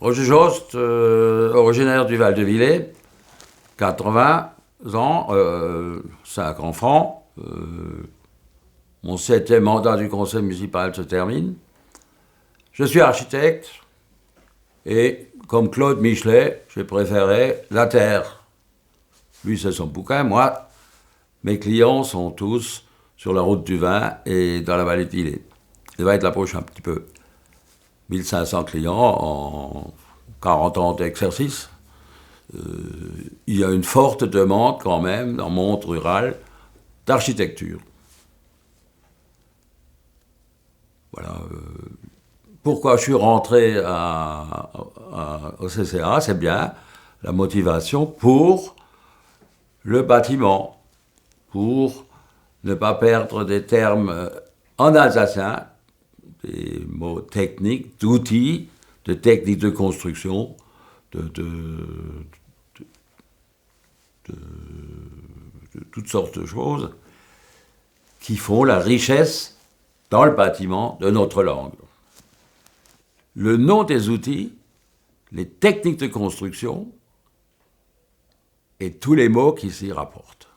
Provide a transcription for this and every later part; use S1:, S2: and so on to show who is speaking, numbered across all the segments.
S1: Roger Jost, originaire du Val-de-Villers, 80 ans, 5 enfants. Mon 7e mandat du conseil municipal se termine. Je suis architecte et, comme Claude Michelet, j'ai préféré la terre. Lui, c'est son bouquin. Moi, mes clients sont tous sur la route du vin et dans la vallée de Villers. Il va être l'approche un petit peu. 1500 clients en 40 ans d'exercice. Il y a une forte demande quand même dans le monde rural d'architecture. Voilà. Pourquoi je suis rentré au CCA, c'est bien la motivation pour le bâtiment, pour ne pas perdre des termes en alsacien, des mots techniques, d'outils, de techniques de construction, de toutes sortes de choses qui font la richesse dans le bâtiment de notre langue. Le nom des outils, les techniques de construction et tous les mots qui s'y rapportent,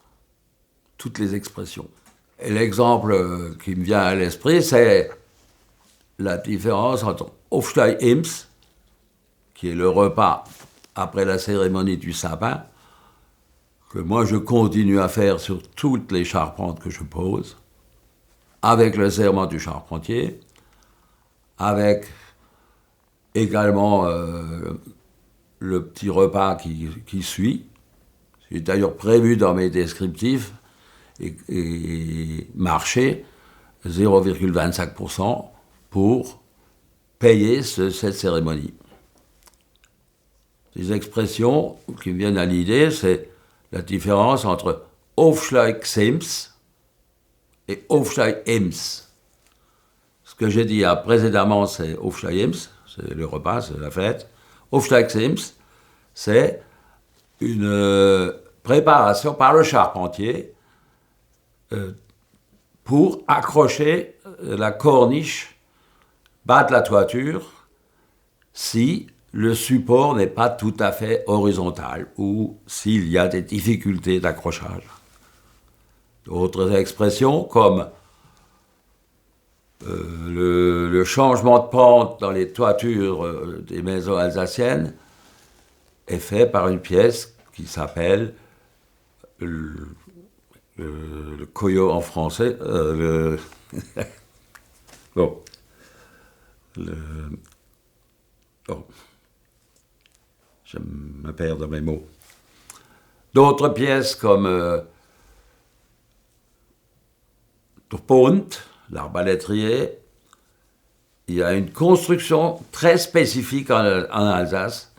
S1: toutes les expressions. Et l'exemple qui me vient à l'esprit, c'est la différence entre Aufsteigems, qui est le repas après la cérémonie du sapin, que moi je continue à faire sur toutes les charpentes que je pose, avec le serment du charpentier, avec également le petit repas qui suit. C'est d'ailleurs prévu dans mes descriptifs et marché 0,25% pour payer cette cérémonie. Les expressions qui me viennent à l'idée, c'est la différence entre Aufsteigems et Aufsteigems. Ce que j'ai dit précédemment, c'est Aufsteigems, c'est le repas, c'est la fête. Aufsteigems, c'est une préparation par le charpentier pour accrocher la corniche bas de la toiture si le support n'est pas tout à fait horizontal ou s'il y a des difficultés d'accrochage. D'autres expressions comme le changement de pente dans les toitures des maisons alsaciennes est fait par une pièce qui s'appelle le coyot en français. Bon. Je me perds dans mes mots. D'autres pièces comme der Pont, l'arbalétrier, il y a une construction très spécifique en Alsace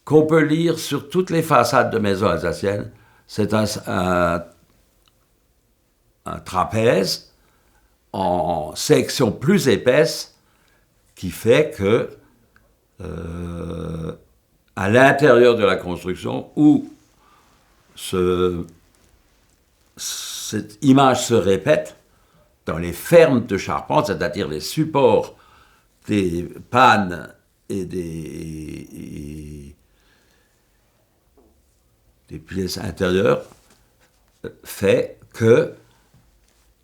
S1: qu'on peut lire sur toutes les façades de maisons alsaciennes. C'est un trapèze en section plus épaisse qui fait que à l'intérieur de la construction où cette image se répète dans les fermes de charpente, c'est-à-dire les supports des pannes et des pièces intérieures, fait que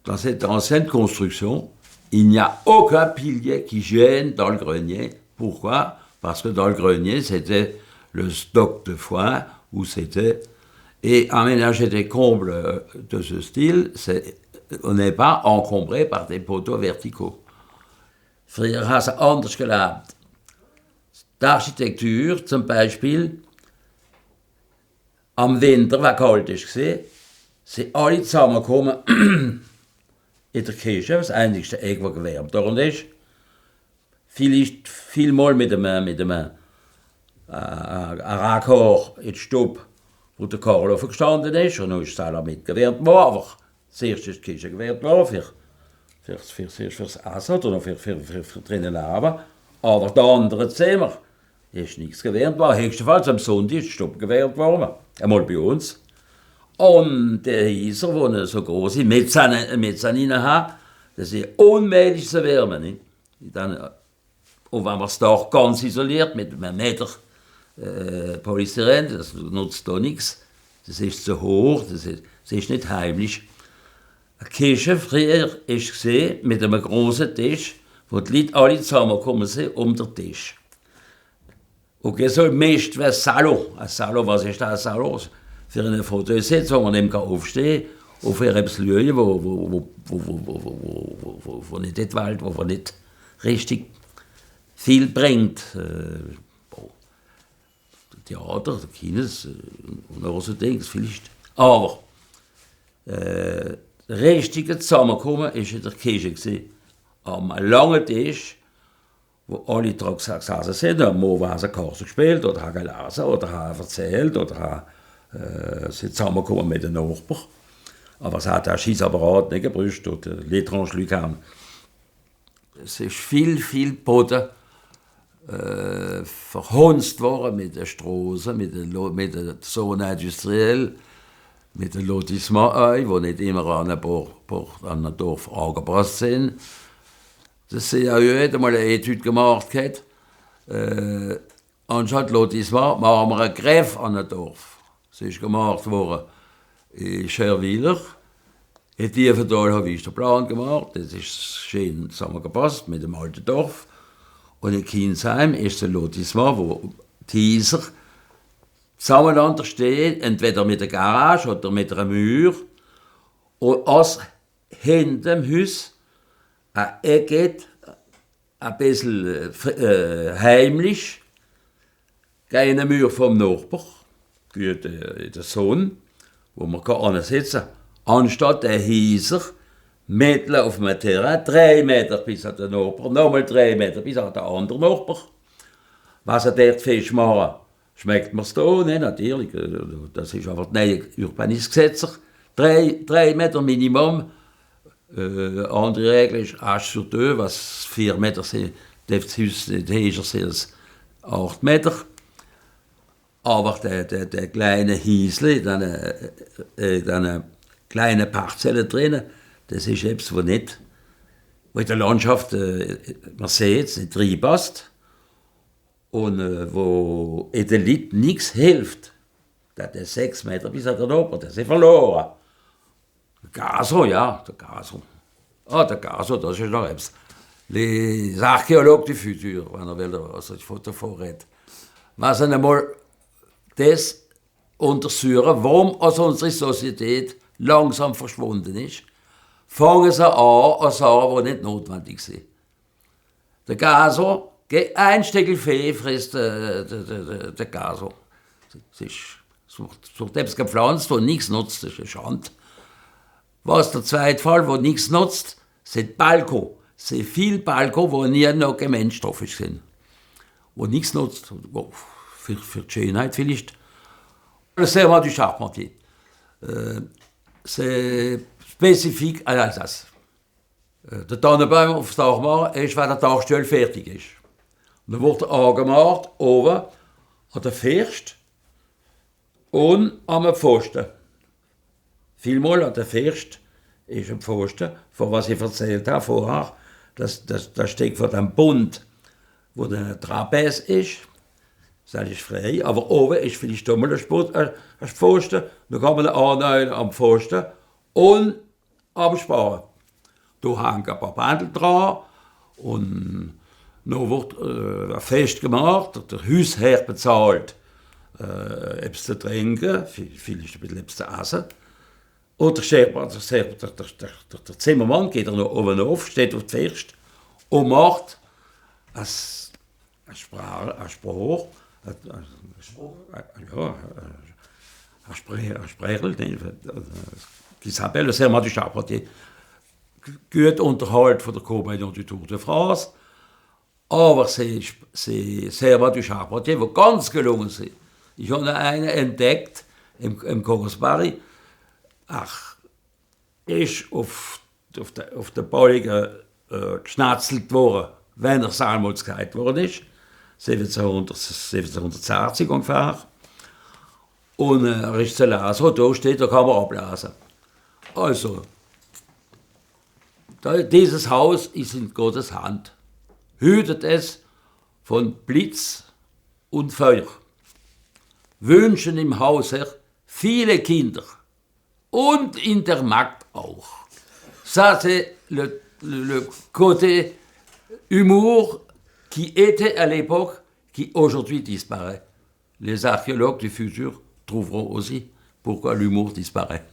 S1: dans cette ancienne construction, il n'y a aucun pilier qui gêne dans le grenier. Pourquoi ? Parce que dans le grenier, c'était le stock de foin, où c'était... Et aménager des combles de ce style, on n'est pas encombré par des poteaux verticaux. Früher hast du anders gelebt. D'Architektur, zum Beispiel, am Winter, wenn kalt war, sind alle zusammengekommen in der Küche, das einzigste Eck, das gewärmt worden ist. Vielleicht vielmal mit einem Raccord in den Stub, wo der Karloff gestanden ist, und dann ist es auch mitgewärmt worden, aber zuerst ist die Küche gewärmt worden, fürs Essen oder für drinnen leben. Aber das andere Zimmer ist nichts gewärmt worden. Höchstenfalls am Sonntag ist der Stub gewärmt worden. Einmal bei uns. Und der Häuser, die so groß sind, Mezzaninen haben, das ist unmöglich zu wärmen. Nicht? Dann Und wenn man es da ganz isoliert mit einem Meter Polystyren, das nutzt da nichts. Das ist zu hoch, das ist nicht heimlich. Eine Küche früher ist gesehen mit einem großen Tisch, wo die Leute alle zusammengekommen sind um den Tisch. Und das soll meist wie ein Salon. Ein Salon, was ist das ein Salon? Für eine Fotositzung, wo man eben aufstehen kann, und für etwas Lüge, wo nicht etwalt, wo nicht richtig viel bringt. Theater, Kines und auch so Dinge, vielleicht. Aber das richtige Zusammenkommen war in der Kirche. Am langen Tisch, wo alle dran gesessen sind, haben morgenweise Karten gespielt oder haben gelesen oder haben erzählt oder haben sind zusammengekommen mit den Nachbarn. Aber es hat auch Schießapparat nicht gebrüscht oder L'étrange-Lucan. Es ist viel Boden verhunzt worden mit den Straßen, mit der Zone industriell, mit den Lotissements, die nicht immer an einem Dorf angepasst sind. Das CAE hat einmal eine Etude gemacht. Anstatt Lotissement machen wir einen Greff an einem Dorf. Das ist gemacht worden in Scherwiller. In Tiefental habe ich den Plan gemacht. Das ist schön zusammengepasst mit dem alten Dorf. Und in Kinsheim ist ein Lotissement, wo die Häuser zusammeneinander stehen, entweder mit einer Garage oder mit einer Mauer. Und als hinter dem Haus eine Ecke, ein bisschen heimlich, keine Mauer vom Nachbar, der Sohn, wo man ansitzen kann, anstatt der Häuser mitten auf dem Terrain, 3 Meter bis an den Nachbar, nochmal 3 Meter bis an den anderen Nachbar. Was er dort festmachen, schmeckt man es da nicht, natürlich. Das ist aber neue Urbanisgesetz. 3 Meter Minimum. Andere Regel ist 1 sur 2, was 4 Meter sind. Die Häuser sind es 8 Meter. Aber der kleine Häusle, in diesen kleinen Parzellen drinnen, das ist etwas, was nicht, wo in der Landschaft, man sieht es, nicht reinpasst und wo in den Leuten nichts hilft. Der 6 Meter bis an den Ober, der ist verloren. Der Gaso, ja, der Gaso. Der Gaso, das ist noch etwas. Les Archäologues du Futur, wenn er will, also ich davon rede. Was einmal das untersuchen, warum also unsere Societät langsam verschwunden ist, fangen sie an Sachen, die nicht notwendig sind. Der Gaso, ein Stückel Fee frisst der Gaso. Es wird etwas gepflanzt, wo nichts nutzt, das ist eine Schande. Was der zweite Fall, wo nichts nutzt, sind Balko. Es sind viele Balko, wo nie noch gemeinstoffig sind. Wo nichts nutzt, für die Schönheit vielleicht. Le serment du charpentier. C'est spécifique à l'Alsace. Der Tannenbaum auf dem Dach machen ist, wenn der Dachstuhl fertig ist. Und dann wird er angemacht, oben an der First und am Pfosten. Vielmal an der First ist ein Pfosten, von was ich erzählt habe vorher, das steht vor dem Bund, wo der Trapez ist. Das ist frei, aber oben ist vielleicht mal ein Pfosten, dann kann man annehmen am Pfosten und am Sparen. Da hängen ein paar Bändel dran und dann wird ein Fest gemacht, der Hausherr bezahlt etwas zu trinken, vielleicht ein bisschen etwas zu essen. Und der Zimmermann geht noch oben auf, steht auf der First und macht ein Spruch, ein Sprechel, qui s'appelle le serment du charpentier. Gut Unterhalt von der Compagnon du Tour de France, aber c'est Serment du Charpentier, die ganz gelungen sind. Ich habe einen entdeckt im Kongsberg, ist auf der Balligen geschnetzelt worden, wenn er Salmholz gehalten worden ist. 1760 ungefähr. Und er ist zu lesen, da steht, da kann man ablesen. Also, dieses Haus ist in Gottes Hand. Hütet es von Blitz und Feuer. Wünschen im Hause viele Kinder und in der Magd auch. Ça, c'est le côté humour qui était à l'époque, qui aujourd'hui disparaît. Les archéologues du futur trouveront aussi pourquoi l'humour disparaît.